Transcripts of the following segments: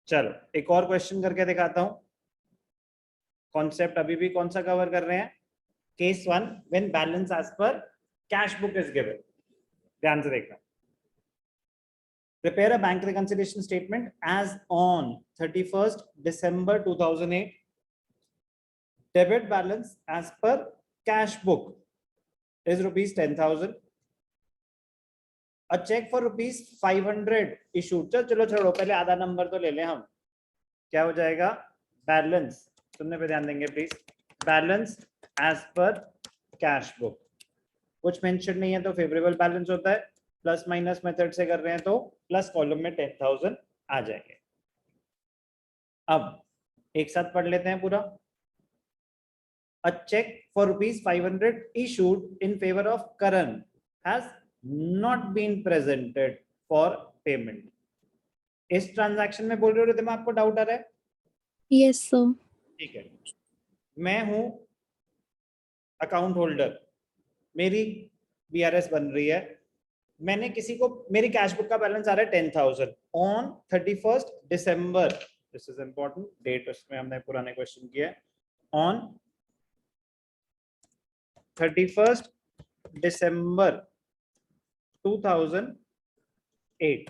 चलो एक और क्वेश्चन करके दिखाता हूं। कॉन्सेप्ट अभी भी कौन सा कवर कर रहे हैं? Case 1, when balance as per cash book is given. ध्यान से देखना। Prepare a bank reconciliation statement as on 31st December 2008. Debit balance as per cash book is rupees 10,000. A check for rupees 500 issued. चलो छोड़ो, पहले आधा number तो ले लें हम। क्या हो जाएगा? बैलेंस, सुनने पे ध्यान देंगे please. Balance as per cash book, कुछ मेंशन नहीं है तो फेवरेबल बैलेंस होता है। प्लस माइनस मेथड से कर रहे हैं तो प्लस कॉलम में 10,000 आ जाएंगे। अब एक साथ पढ़ लेते हैं पूरा। A check for rupees 500 issued in favor of Karan has not been presented for payment. इस ट्रांजैक्शन में बोल रहे हो रिद्धिमा, आपको डाउट आ रहा है? Yes sir. ठीक है, मैं हूं अकाउंट होल्डर, मेरी बीआरएस बन रही है, मैंने किसी को, मेरी कैश बुक का बैलेंस आ रहा है 10,000 on 31st December। This is important date, उसमें हमने पुराने क्वेश्चन किया है। On 31st December 2008।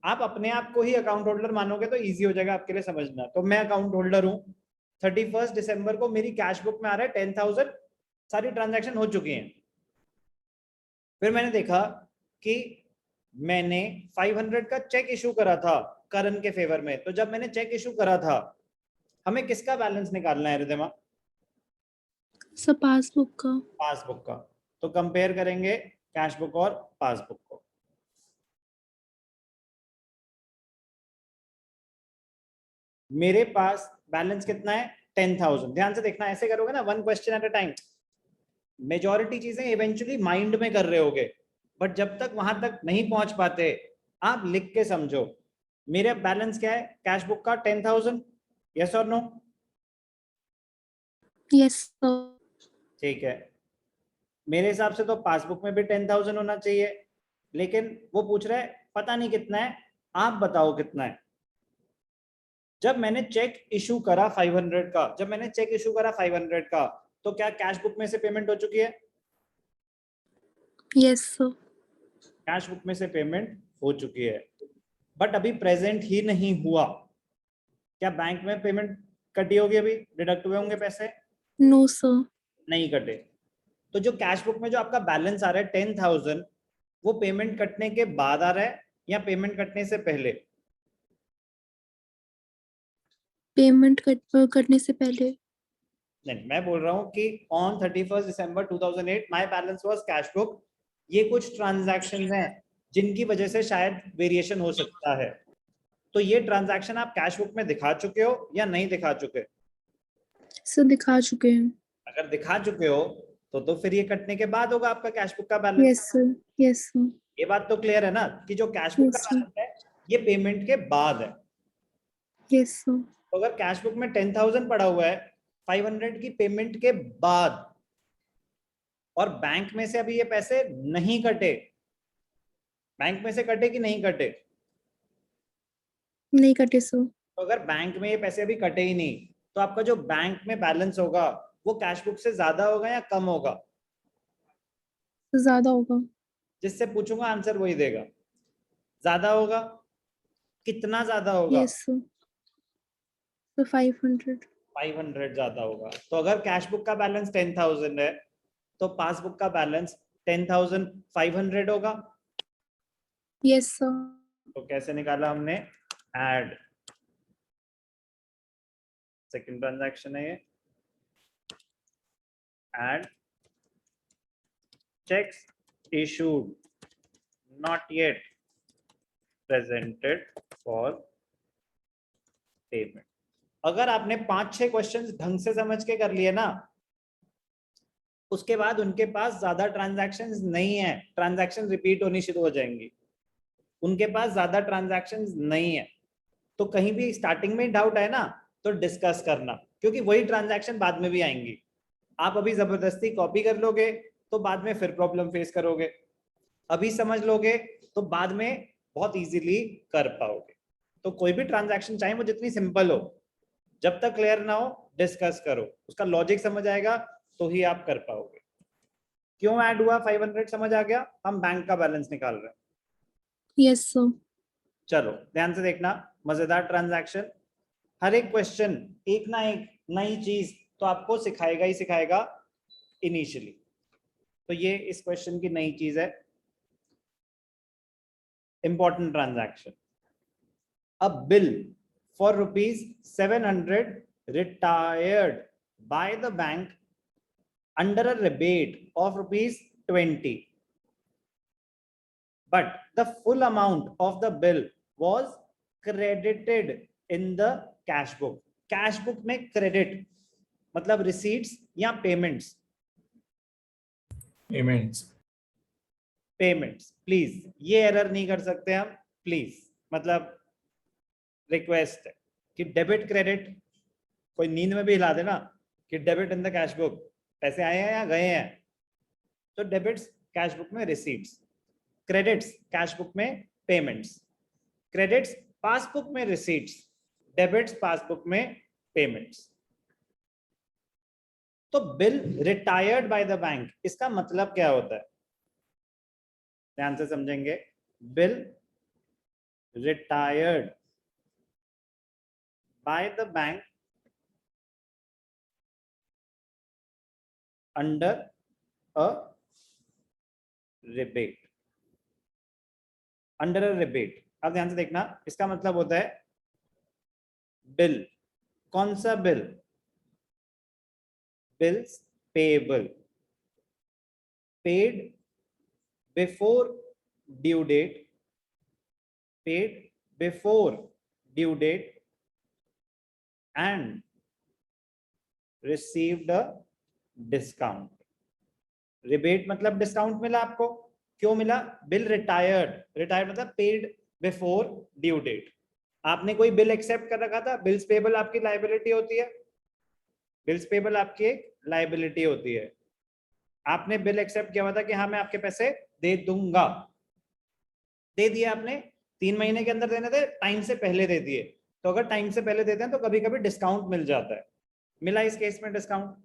आप अपने आप को ही अकाउंट होल्डर मानोगे तो इजी हो जाएगा आपके लिए समझना। तो मैं अकाउंट होल्डर हूं, 31st December को मेरी कैश बुक में आ रहा है 10,000, सारी ट्रांजैक्शन हो चुकी हैं। फिर मैंने देखा कि मैंने 500 का चेक इशू करा था करण के फेवर में। तो जब मैंने चेक इशू करा था, हमें किसका बैलेंस निकालना है रिद्धिमा? सर पासबुक का। पासबुक का। तो कंपेयर करेंगे कैश बुक और पासबुक को। मेरे पास बैलेंस कितना है? 10,000। ध्यान से देखना, ऐसे करोगे ना, one question at a time. Majority चीजें इवेंचुअली माइंड में कर रहे होगे, बट जब तक वहां तक नहीं पहुंच पाते, आप लिख के समझो। मेरा बैलेंस क्या है कैश बुक का? 10,000। यस और नो? Yes sir. ठीक है, मेरे हिसाब से तो पासबुक में भी 10,000 होना चाहिए, लेकिन वो पूछ रहा है पता नहीं कितना है, आप बताओ कितना है। जब मैंने चेक इशू करा 500 का, जब मैंने चेक इशू करा 500 का, तो क्या कैश बुक में से पेमेंट हो चुकी है? Yes sir. कैश बुक में से पेमेंट हो चुकी है, बट अभी प्रेजेंट ही नहीं हुआ। क्या बैंक में पेमेंट कटी होगी? अभी डिडक्ट हुए होंगे पैसे? No sir. नहीं कटे। तो जो कैश बुक में जो आपका बैलेंस आ रहा है 10,000, वो पेमेंट कटने के बाद आ रहा है या पेमेंट कटने से पहले? पेमेंट करने से पहले। नहीं, मैं बोल रहा हूँ कि on 31st December 2008 my balance was cash book. ये कुछ ट्रांजैक्शंस हैं जिनकी वजह से शायद वेरिएशन हो सकता है। तो ये ट्रांजैक्शन आप कैश बुक में दिखा चुके हो या नहीं दिखा चुके? सर दिखा चुके हैं। अगर दिखा चुके हो तो फिर ये कटने के बाद होगा आपका कैश बुक का balance. Yes sir. Yes sir. ये बात तो क्लियर है ना कि जो कैश बुक का यस सर। बैलेंस है ये पेमेंट के बाद है। Yes sir. तो अगर कैश बुक में 10,000 पड़ा हुआ है 500 की पेमेंट के बाद, और बैंक में से अभी ये पैसे नहीं कटे, बैंक में से कटे कि नहीं कटे? नहीं कटे सर। तो अगर बैंक में ये पैसे अभी कटे ही नहीं, तो आपका जो बैंक में बैलेंस होगा वो कैश बुक से ज्यादा होगा या कम होगा? ज्यादा होगा। जिससे पूछूंगा आंसर वही देगा। ज्यादा होगा। कितना ज्यादा होगा? Yes sir. तो 500। 500 ज्यादा होगा। तो अगर कैश बुक का बैलेंस 10,000 है तो पासबुक का बैलेंस 10,500 होगा। Yes sir. तो कैसे निकाला हमने? ऐड, सेकंड ट्रांजैक्शन है ये। Add cheques issued not yet presented for payment. अगर आपने 5-6 क्वेश्चंस ढंग से समझ के कर लिए ना, उसके बाद उनके पास ज्यादा ट्रांजैक्शंस नहीं है, ट्रांजैक्शन रिपीट होनी शुरू हो जाएंगी, उनके पास ज्यादा ट्रांजैक्शंस नहीं है। तो कहीं भी स्टार्टिंग में डाउट आए ना तो डिस्कस करना, क्योंकि वही ट्रांजैक्शन बाद में भी आएंगी। आप अभी जबरदस्ती कॉपी कर लोगे तो बाद में फिर प्रॉब्लम फेस करोगे, अभी समझ लोगे तो बाद में बहुत इजीली कर पाओगे। तो कोई भी ट्रांजैक्शन चाहे वो जितनी सिंपल हो, जब तक क्लियर ना हो डिस्कस करो, उसका लॉजिक समझ आएगा तो ही आप कर पाओगे। क्यों ऐड हुआ 500 समझ आ गया, हम बैंक का बैलेंस निकाल रहे हैं। Yes, sir. चलो ध्यान से देखना, मजेदार ट्रांजैक्शन, हर एक क्वेश्चन एक ना एक नई चीज तो आपको सिखाएगा ही सिखाएगा इनिशियली। तो ये इस क्वेश्चन की नई चीज है, important transaction. A bill for ₹700 retired by the bank under a rebate of ₹20, but the full amount of the bill was credited in the cash book. Cash book में क्रेडिट मतलब receipts या payments? Payments please, ये error नहीं कर सकते हम please, मतलब request है कि डेबिट क्रेडिट कोई नींद में भी हिला देना कि debit in the cash book, पैसे आए हैं या गए हैं। तो डेबिट्स कैश बुक में रिसीट्स, क्रेडिट्स कैश बुक में पेमेंट्स, क्रेडिट्स पासबुक में रिसीट्स, डेबिट्स पासबुक में पेमेंट्स। तो bill retired by the bank, इसका मतलब क्या होता है, ध्यान से समझेंगे। Bill retired by the bank under a rebate, under a rebate. अब ध्यान से देखना, इसका मतलब होता है बिल, कौन सा bill, bills payable, paid before due date, paid before due date and received a discount. Rebate मतलब डिस्काउंट मिला आपको, क्यों मिला, बिल रिटायर्ड, रिटायर्ड मतलब पेड बिफोर ड्यू डेट। आपने कोई बिल एक्सेप्ट कर रखा था, बिल्स पेबल आपकी लायबिलिटी होती है, बिल्स पेबल आपकी एक लायबिलिटी होती है। आपने बिल एक्सेप्ट किया हुआ था कि हाँ मैं आपके पैसे दे दूंगा, दे दिए आपने, 3 महीने के अंदर देने थे, टाइम से पहले दे दिए। तो अगर टाइम से पहले देते हैं तो कभी कभी डिस्काउंट मिल जाता है, मिला इस केस में डिस्काउंट।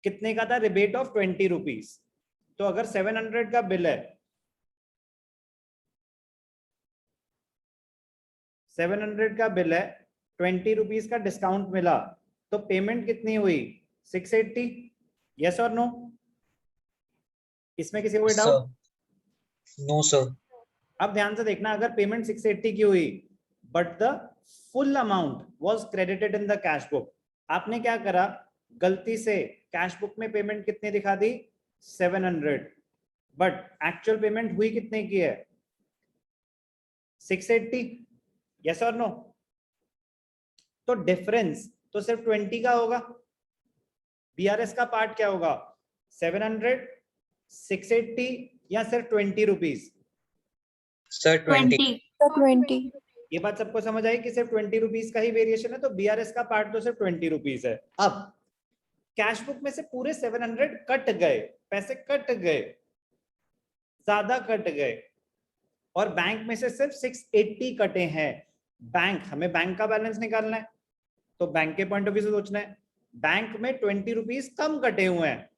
कितने का था, रिबेट ऑफ ₹20। तो अगर 700 का बिल है, 700 का बिल है, ₹20 का डिस्काउंट मिला, तो पेमेंट कितनी हुई, 680? यस और नो? इसमें किसी को कोई डाउट? No sir. अब ध्यान से देखना, अगर पेमेंट 680 की हुई but the full amount was credited in the cash book, आपने क्या करा, गलती से कैश बुक में पेमेंट कितनी दिखा दी, 700, बट एक्चुअल पेमेंट हुई कितने की है, 680? यस और नो? तो डिफरेंस तो सिर्फ 20 का होगा, बीआरएस का पार्ट क्या होगा, 700, 680 या सिर्फ ₹20? सर 20। 20. ये बात सबको समझ आई कि सिर्फ ₹20 का ही वेरिएशन है, तो बीआरएस का पार्ट तो सिर्फ ₹20 है। अब कैश बुक में से पूरे 700 कट गए, पैसे कट गए, ज्यादा कट गए, और बैंक में से सिर्फ 680 कटे हैं। बैंक, हमें बैंक का बैलेंस निकालना है, तो बैंक के पॉइंट ऑफ व्यू से सोचना है, बैंक में ₹20 कम कटे हुए हैं,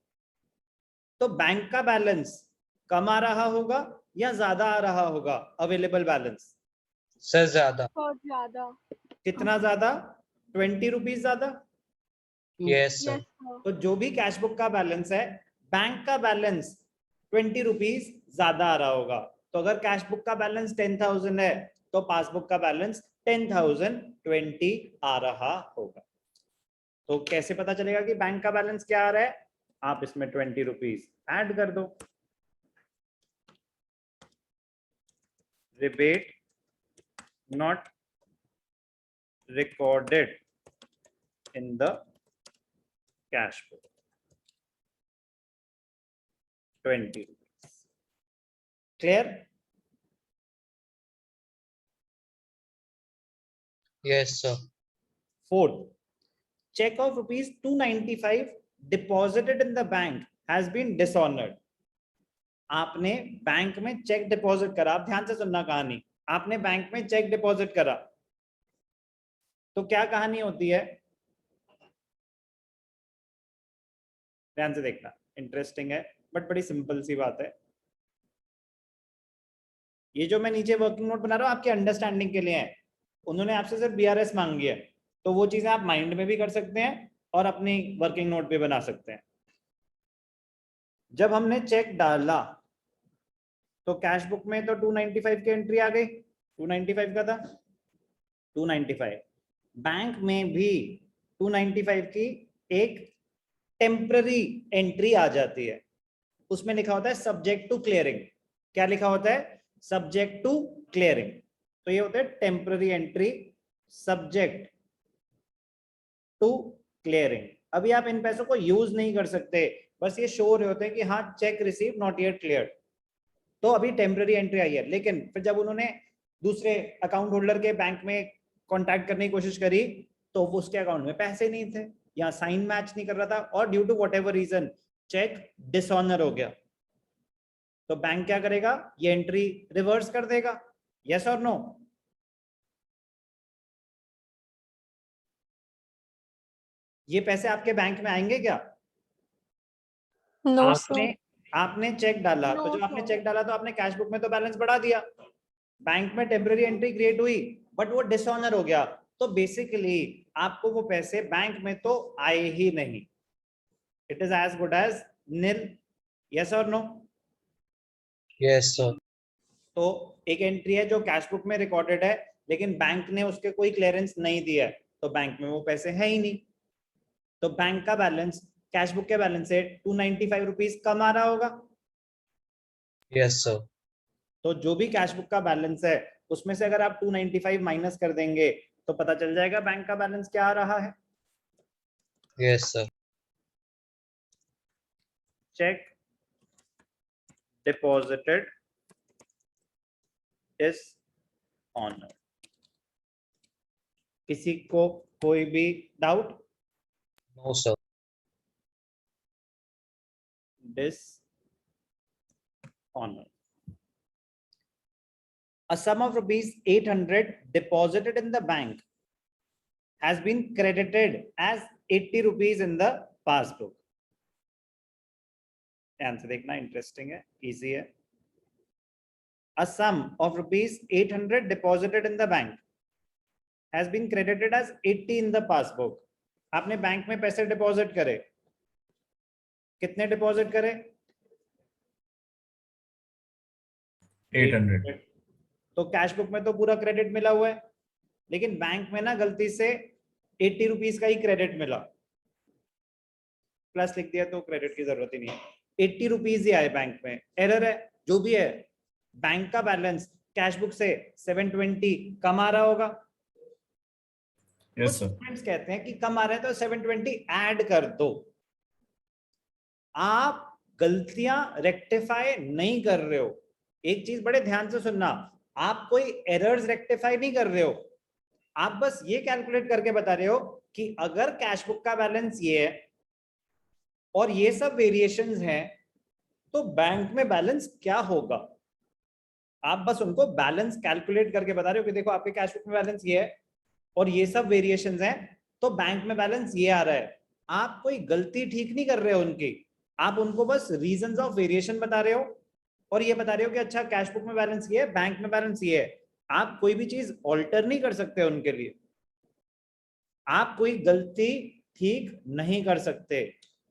तो बैंक का बैलेंस कम आ रहा होगा या ज्यादा आ रहा होगा अवेलेबल बैलेंस? सर ज्यादा। कितना ज्यादा, ₹20 ज्यादा। Yes sir. तो जो भी कैश बुक का बैलेंस है, बैंक का बैलेंस ₹20 ज्यादा आ रहा होगा। तो अगर कैश बुक का बैलेंस 10,000 है तो पासबुक का बैलेंस 10,020 आ रहा होगा। तो कैसे पता चलेगा कि बैंक का बैलेंस क्या आ रहा है, आप इसमें ₹20 ऐड कर दो। Rebate not recorded in the cash book, ₹20. Clear? Yes sir. Fourth, check of ₹295 deposited in the bank has been dishonored. आपने बैंक में चेक डिपॉजिट करा, आप ध्यान से सुनना कहानी, आपने बैंक में चेक डिपॉजिट करा, तो क्या कहानी होती है, ध्यान से देखना, इंटरेस्टिंग है बट बड़ी सिंपल सी बात है। ये जो मैं नीचे वर्किंग नोट बना रहा हूँ आपके अंडरस्टैंडिंग के लिए है, उन्होंने आपसे सिर्फ बीआरएस मांगी है, तो वो चीजें आप माइंड में भी कर सकते हैं और अपनी वर्किंग नोट भी बना सकते हैं। जब हमने चेक डाला तो कैश बुक में तो 295 की एंट्री आ गई, 295 का था 295, बैंक में भी 295 की एक टेम्पररी एंट्री आ जाती है, उसमें लिखा होता है सब्जेक्ट टू क्लियरिंग। क्या लिखा होता है? Subject to clearing. तो ये होता है temporary entry subject to clearing. अभी आप इन पैसों को यूज नहीं कर सकते, बस ये शो हो रहे होते हैं कि हाँ check receive not yet cleared, तो अभी टेम्पररी एंट्री आई है। लेकिन फिर जब उन्होंने दूसरे अकाउंट होल्डर के बैंक में कांटेक्ट करने की कोशिश करी तो वो उसके अकाउंट में पैसे नहीं थे या साइन मैच नहीं कर रहा था, और due to whatever reason cheque dishonour हो गया, तो बैंक क्या करेगा? ये एंट्री रिवर्स कर देगा। यस और नो? ये पैसे आपके बैंक में आएंगे क्या? No, आपने sir. आपने चेक डाला, तो No, जब आपने sir. चेक डाला तो आपने कैश बुक में तो बैलेंस बढ़ा दिया, बैंक में टेम्पररी एंट्री क्रिएट हुई बट वो डिसऑनर हो गया, तो बेसिकली आपको वो पैसे बैंक में तो आए ही नहीं, it is as good as nil. Yes और नो? Yes, sir. तो एक एंट्री है जो कैश बुक में रिकॉर्डेड है लेकिन बैंक ने उसके कोई क्लियरेंस नहीं दिया है, तो बैंक में वो पैसे है ही नहीं, तो बैंक का बैलेंस कैश बुक के बैलेंस से 295 रुपीज कम आ रहा होगा। Yes, sir. तो जो भी कैश बुक का बैलेंस है उसमें से अगर आप 295 माइनस कर देंगे तो पता चल जाएगा बैंक का बैलेंस क्या आ रहा है। Yes, sir. Cheque deposited is honour. किसी को कोई भी doubt? No, sir. Dishonor. A sum of rupees 800 deposited in the bank has been credited as 80 rupees in the passbook. ध्यान से देखना, इंटरेस्टिंग है, इजी है। A sum of rupees 800 deposited in the bank has been credited as 80 in the passbook. आपने bank में पैसे deposit करे, कितने डिपॉजिट करे? 800। तो कैश बुक में तो पूरा क्रेडिट मिला हुआ है, लेकिन बैंक में ना गलती से 80 रुपीज का ही क्रेडिट मिला, प्लस लिख दिया तो क्रेडिट की जरूरत ही नहीं है, 80 रुपीज ही आए बैंक में, एरर है जो भी है। बैंक का बैलेंस कैश बुक से 720 कम आ रहा होगा। Yes sir. फ्रेंड्स कहते हैं कि कम आ रहे हैं तो 720 ऐड कर दो। आप गलतियां रेक्टिफाई नहीं कर रहे हो, एक चीज बड़े ध्यान से सुनना, आप कोई एरर्स रेक्टिफाई नहीं कर रहे हो, आप बस ये कैलकुलेट करके बता रहे हो कि अगर कैश बुक का बैलेंस ये है और ये सब वेरिएशंस हैं तो बैंक में बैलेंस क्या होगा। आप बस उनको बैलेंस कैलकुलेट करके बता रहे हो कि देखो आपके कैश बुक में बैलेंस ये है और ये सब वेरिएशंस हैं तो बैंक में बैलेंस ये आ रहा है। आप कोई गलती ठीक नहीं कर रहे हो उनकी, आप उनको बस रीजंस ऑफ वेरिएशन बता रहे हो और ये बता रहे हो कि अच्छा कैश बुक में बैलेंस ये है, बैंक में बैलेंस ये है। आप कोई भी चीज ऑल्टर नहीं कर सकते उनके लिए, आप कोई गलती ठीक नहीं कर सकते,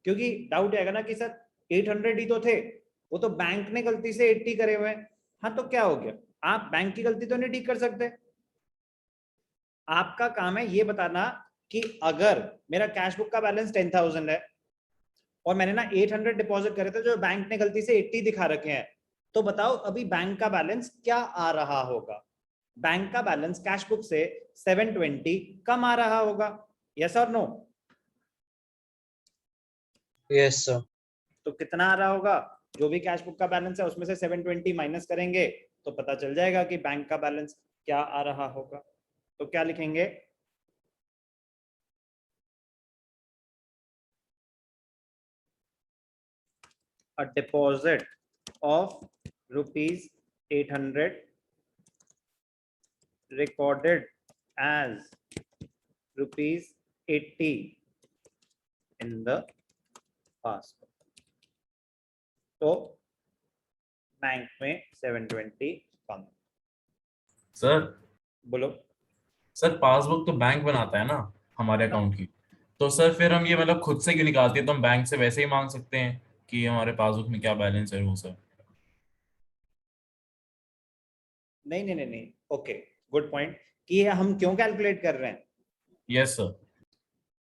क्योंकि डाउट आएगा ना कि सर 800 ही तो थे, वो तो बैंक ने गलती से 80 करे हुए हैं। हाँ तो क्या हो गया, आप बैंक की गलती तो नहीं ठीक कर सकते। आपका काम है ये बताना कि अगर मेरा कैश बुक का बैलेंस 10,000 है और मैंने ना 800 डिपॉजिट करे थे जो बैंक ने गलती से 80 दिखा रखे हैं, तो बताओ अभी बैंक का बैलेंस क्या आ रहा होगा। बैंक का बैलेंस कैश बुक से 720 कम आ रहा होगा। यस और नो? Yes, sir. तो कितना आ रहा होगा, जो भी कैश बुक का बैलेंस है उसमें से 720 माइनस करेंगे तो पता चल जाएगा कि बैंक का बैलेंस क्या आ रहा होगा। तो क्या लिखेंगे, a deposit of rupees 800 recorded as rupees 80 in the passbook. तो बैंक में 720 कम. सर बोलो. सर पासबुक तो बैंक बनाता है ना हमारे अकाउंट की, तो सर फिर हम ये मतलब खुद से क्यों निकालते हैं? तो हम बैंक से वैसे ही मांग सकते हैं कि हमारे पासबुक में क्या बैलेंस है वो सर. नहीं नहीं नहीं नहीं, ओके, गुड पॉइंट. कि ये हम क्यों कैलकुलेट कर रहे हैं? Yes sir.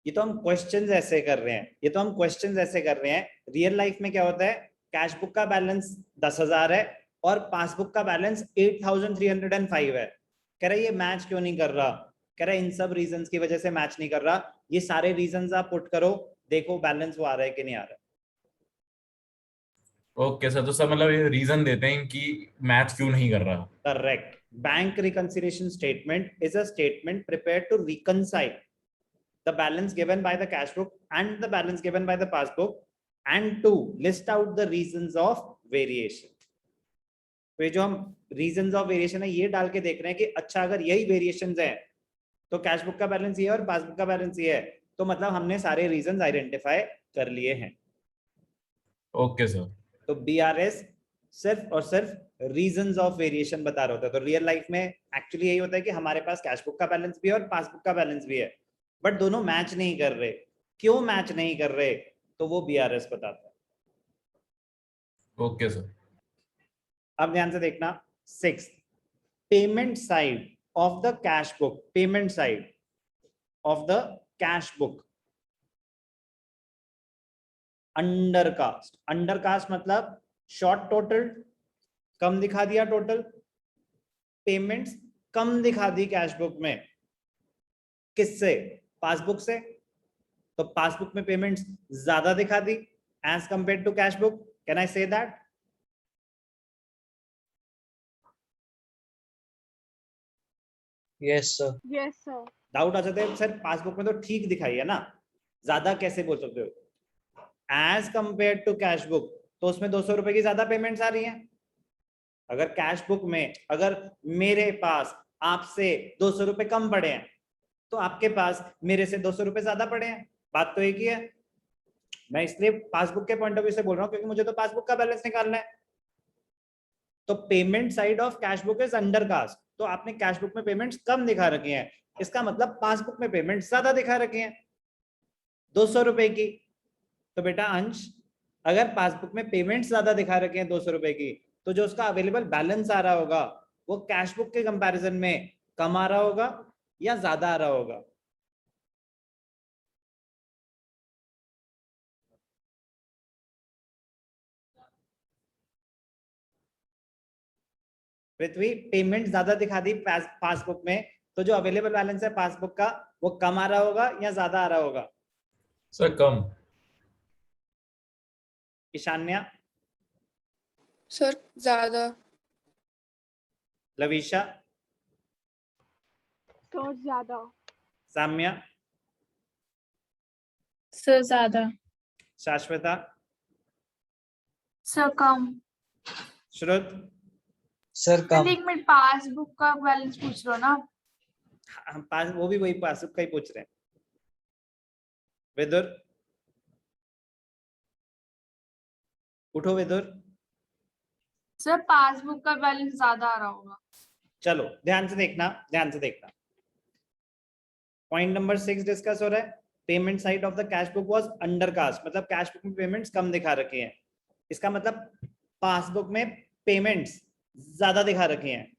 ये तो हम क्वेश्चंस ऐसे कर रहे हैं, ये तो हम क्वेश्चंस ऐसे कर रहे हैं. रियल लाइफ में क्या होता है? कैश बुक का बैलेंस 10,000 है और पासबुक का बैलेंस 8,305 है. कह रहा है ये मैच क्यों नहीं कर रहा? कह रहा है इन सब रीजंस की वजह से मैच नहीं कर रहा. ये सारे रीजंस आप पुट करो, देखो बैलेंस वो आ रहा है कि नहीं आ रहा है. ओके सर, तो सर मतलब ये रीजन देते हैं कि मैच क्यों नहीं कर रहा. Correct. Bank reconciliation statement is a statement prepared to reconcile the balance given by the cash book and the balance given by the passbook and to list out the reasons of variation. तो ये जो हम reasons of variation है ये डाल के देख रहे हैं कि अच्छा अगर यही variations है तो कैश बुक का बैलेंस ये है और पासबुक का बैलेंस ये है, तो मतलब हमने सारे रीजंस आइडेंटिफाई कर लिए हैं. Okay sir. तो बीआरएस सिर्फ और सिर्फ रीजंस ऑफ वेरिएशन बता रहा होता है. तो रियल लाइफ में एक्चुअली यही होता है कि हमारे पास कैश बुक का बैलेंस भी है और पासबुक का बैलेंस भी है, बट दोनों मैच नहीं कर रहे. क्यों मैच नहीं कर रहे? तो वो बीआरएस बताता है. Okay sir. अब ध्यान से देखना. 6, payment side of the cash book. Payment side of the cash book undercast. Undercast मतलब शॉर्ट टोटल, कम दिखा दिया टोटल. पेमेंट्स कम दिखा दी कैश बुक में. किससे? पासबुक से. तो पासबुक में पेमेंट्स ज्यादा दिखा दी as compare to cash book. Can I say that? Yes, sir. Yes, sir. Doubt आ जाता है सर पासबुक में तो ठीक दिखाई है ना, ज्यादा कैसे बोल सकते हो? As compare to cash book तो उसमें 200 रुपए की ज्यादा पेमेंट्स आ रही हैं. अगर कैश बुक में अगर मेरे पास आपसे 200 रुपए कम पड़े हैं तो आपके पास मेरे से 200 रुपए ज्यादा पड़े हैं. बात तो एक ही है. मैं इसलिए पासबुक के पॉइंट ऑफ व्यू से बोल रहा हूं क्योंकि मुझे तो पासबुक का बैलेंस निकालना है. तो payment side of cash book is undercast. तो आपने कैश बुक में पेमेंट्स कम दिखा रखी हैं, इसका मतलब पासबुक में पेमेंट ज्यादा दिखा रखी हैं 200 रुपए की. तो बेटा अंश, अगर पासबुक में पेमेंट ज्यादा दिखा रखे हैं 200 रुपए की, तो जो उसका अवेलेबल बैलेंस आ रहा होगा वो कैश बुक के कंपैरिजन में कम आ रहा होगा या ज्यादा आ रहा होगा? पृथ्वी, पेमेंट ज्यादा दिखा दी पासबुक में, तो जो अवेलेबल बैलेंस है पासबुक का वो कम आ रहा होगा या ज्यादा आ रहा होगा? सर कम. ईशान्या, सर ज्यादा. लविशा, सर ज्यादा. साम्या, सर ज्यादा. शाश्वता, सर कम. श्रुत. Sir, come. एक मिनट, पासबुक का बैलेंस पूछ रहे हो ना? हम पास वो भी वही पासबुक का ही पूछ रहे हैं. विदुर, उठो विदुर. सर पासबुक का बैलेंस ज्यादा आ रहा होगा. चलो ध्यान से देखना, ध्यान से देखना. पॉइंट नंबर 6 डिस्कस हो रहा है. Payment side of the cash book was undercast, मतलब कैश बुक में पेमेंट्स कम दिखा रखे हैं. इसका मतलब पासबुक में पेमेंट्स ज्यादा दिखा रखे हैं.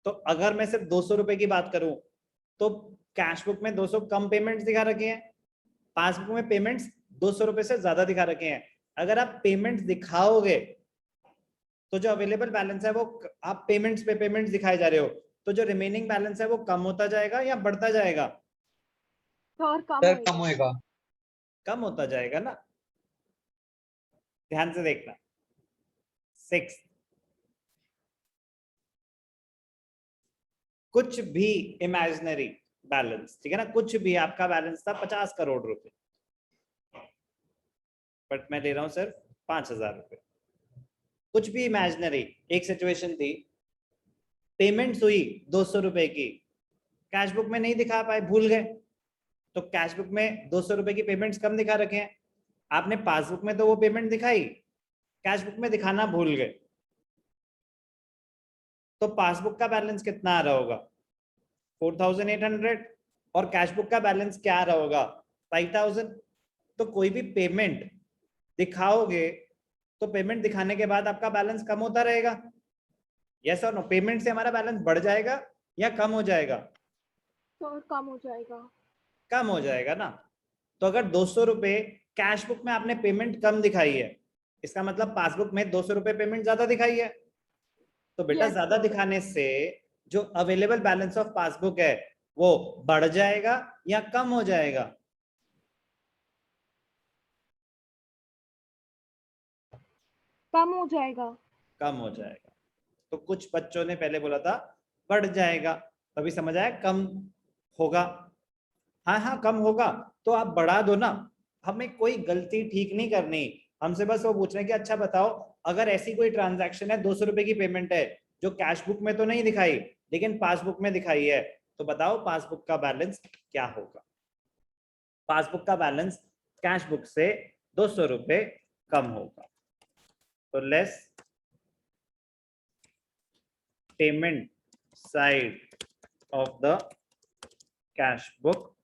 तो अगर मैं सिर्फ 200 रुपए की बात करूं तो कैश बुक में 200 कम पेमेंट्स दिखा रखे हैं, पासबुक में पेमेंट्स 200 रुपए से ज्यादा दिखा रखे हैं. अगर आप पेमेंट्स दिखाओगे तो जो अवेलेबल बैलेंस है वो आप पेमेंट्स पे पेमेंट्स दिखाए जा रहे हो, तो जो रिमेनिंग बैलेंस है वो कम होता जाएगा या बढ़ता जाएगा? सर कम Sir, होएगा. come होएगा. कम होता जाएगा ना. ध्यान से देखना. 6, कुछ भी इमेजिनरी बैलेंस, ठीक है ना, कुछ भी आपका बैलेंस था 50 करोड़ रुपए, बट मैं ले रहा हूं सिर्फ 5,000 रुपए. कुछ भी इमेजिनरी. एक सिचुएशन थी पेमेंट्स हुई 200 रुपए की, कैश बुक में नहीं दिखा पाए, भूल गए, तो कैश बुक में 200 रुपए की पेमेंट्स कम दिखा रखे हैं, आपने पासबुक में तो वो पेमेंट दिखाई, कैश बुक में दिखाना भूल गए, तो पासबुक का बैलेंस कितना आ रहा होगा 4800 और कैश बुक का बैलेंस क्या आ रहा होगा 5000। तो कोई भी पेमेंट दिखाओगे तो पेमेंट दिखाने के बाद आपका बैलेंस कम होता रहेगा, यस और नो? पेमेंट से हमारा बैलेंस बढ़ जाएगा या कम हो जाएगा? तो कम हो जाएगा। कम हो जाएगा ना। तो अगर 200 रुपए कैश बुक में आपने पेमेंट कम दिखाई है, इसका मतलब पासबुक में 200 रुपए पेमेंट ज्यादा दिखाई है, तो बेटा Yes, ज्यादा sir. दिखाने से जो अवेलेबल बैलेंस ऑफ पासबुक है वो बढ़ जाएगा या कम हो जाएगा? कम हो जाएगा। कम हो जाएगा। तो कुछ बच्चों ने पहले बोला था बढ़ जाएगा, तभी समझ आया कम होगा। हाँ हाँ कम होगा, तो आप बढ़ा दो ना, हमें कोई गलती ठीक नहीं करनी, हमसे बस वो पूछ रहे हैं कि अच्छा बताओ अगर ऐसी कोई ट्रांजैक्शन है 200 रुपए की पेमेंट है जो कैश बुक में तो नहीं दिखाई लेकिन पासबुक में दिखाई है, तो बताओ पासबुक का बैलेंस क्या होगा? पासबुक का बैलेंस कैश बुक से 200 रुपए कम होगा। तो less payment side of the cash book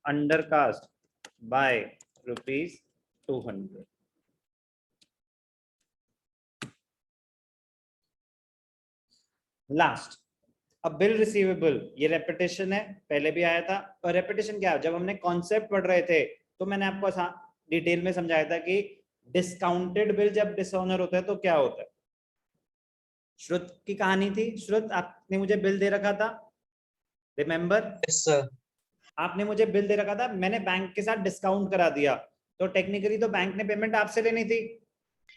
undercast by rupees 200. Last, अब बिल रिसीवेबल, ये रेपिटेशन है, पहले भी आया था। और रेपिटेशन क्या है? जब हमने कॉन्सेप्ट पढ़ रहे थे तो मैंने आपको डिटेल में समझाया था कि डिस्काउंटेड बिल जब डिसऑनर होता है तो क्या होता है। श्रुत की कहानी थी, श्रुत आपने मुझे बिल दे रखा था, रिमेंबर? Yes sir. आपने मुझे बिल दे रखा था, मैंने बैंक के साथ डिस्काउंट करा दिया, तो टेक्निकली तो बैंक ने पेमेंट आपसे लेनी थी,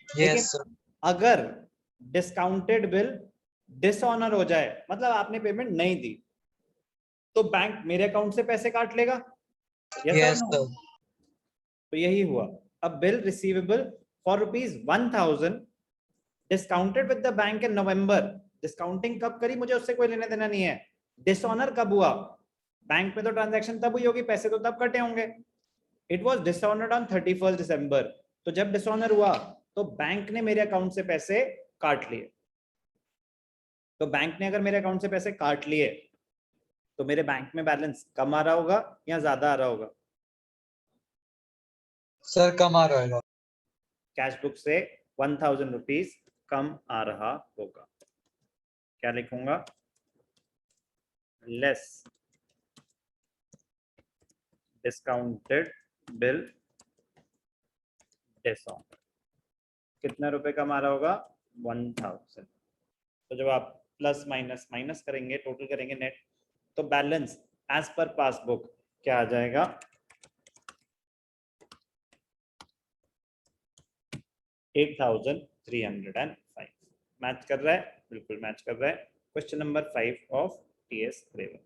लेकिन यस सर। अगर डिस्काउंटेड बिल डिसऑनर हो जाए मतलब आपने पेमेंट नहीं दी, तो बैंक मेरे अकाउंट से पैसे काट लेगा, yes or yes no? Sir. तो यही हुआ। अब bill receivable for ₹1000 discounted with the bank in November, discounting कब करी मुझे उससे कोई लेना देना नहीं है, डिसऑनर कब हुआ, बैंक में तो ट्रांजैक्शन तब हुई होगी, पैसे तो तब कटे होंगे। इट वाज डिसऑनर्ड ऑन 31 दिसंबर, तो जब डिसऑनर हुआ तो बैंक ने मेरे अकाउंट से पैसे काट लिए। तो बैंक ने अगर मेरे अकाउंट से पैसे काट लिए तो मेरे बैंक में बैलेंस कम आ रहा होगा या ज्यादा आ रहा होगा? सर कम आ रहेगा। कैश बुक से 1000 रुपीज कम आ रहा होगा। क्या लिखूंगा? लेस डिस्काउंटेड बिल डिसऑनर, कितना रुपए कम आ रहा होगा 1000। तो जब आप प्लस माइनस माइनस करेंगे, टोटल करेंगे नेट, तो बैलेंस एज पर पासबुक क्या आ जाएगा 8305। मैच कर रहा है? बिल्कुल मैच कर रहा है। Question number 5 of T S graver.